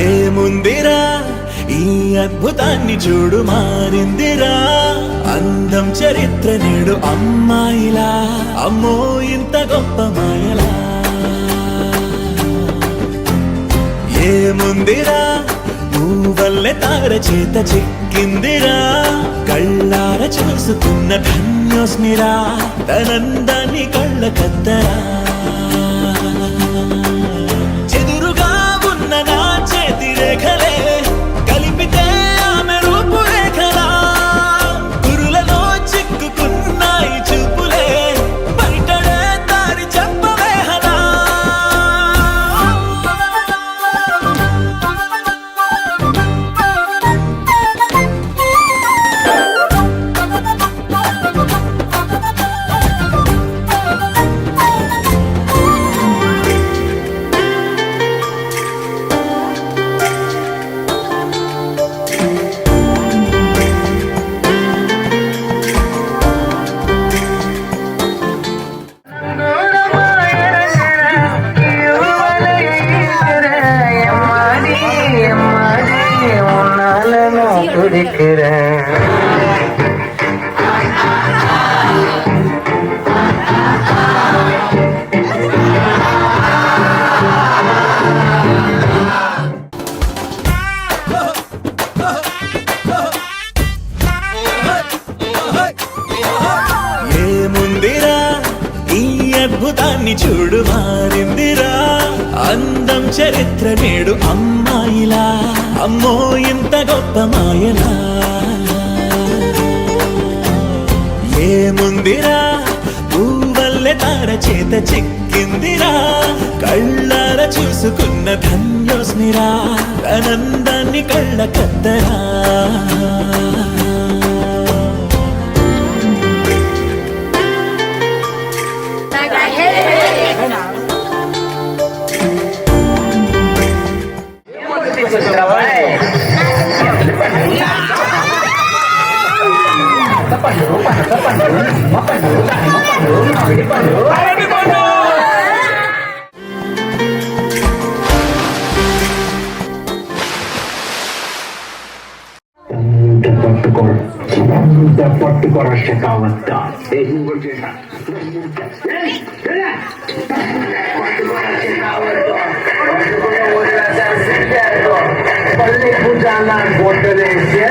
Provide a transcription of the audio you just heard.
ఏముందిరా ఈ అద్భుతాన్ని చూడు మారిందిరా అందం చరిత్ర నేడు అమ్మాయిలా అమ్మో ఇంత గొప్ప మాయలా ఏముందిరా నువ్వల్లే తార చేత చిక్కిందిరా కళ్ళార చూసుకున్న ధన్యోస్మిరా తనందాన్ని కళ్ళ కద్దరా చెదురుగా ఉన్న నా చేతి రేఖలే కలిపితే ఆమె రూపురేఖలా గురులలో చిక్కుకున్నాయి చూపులే బయటడే దారి చెప్పవేహలా ఏముందిరా ఈ అద్భుతాన్ని చూడు మారిందిరా అందం చరిత్ర నేడు అమ్మాయిలా అమ్మో ఇంత గొప్ప మాయలా ఏముందిరా పువ్వల్లె తార చేత చిక్కిందిరా కళ్ళార చూసుకున్న ధన్యోస్మిరా ఆనందాన్ని కళ్ళ కద్దరా పట్టుకోరా శకావత్త పల్లె పూజ పోటలేసి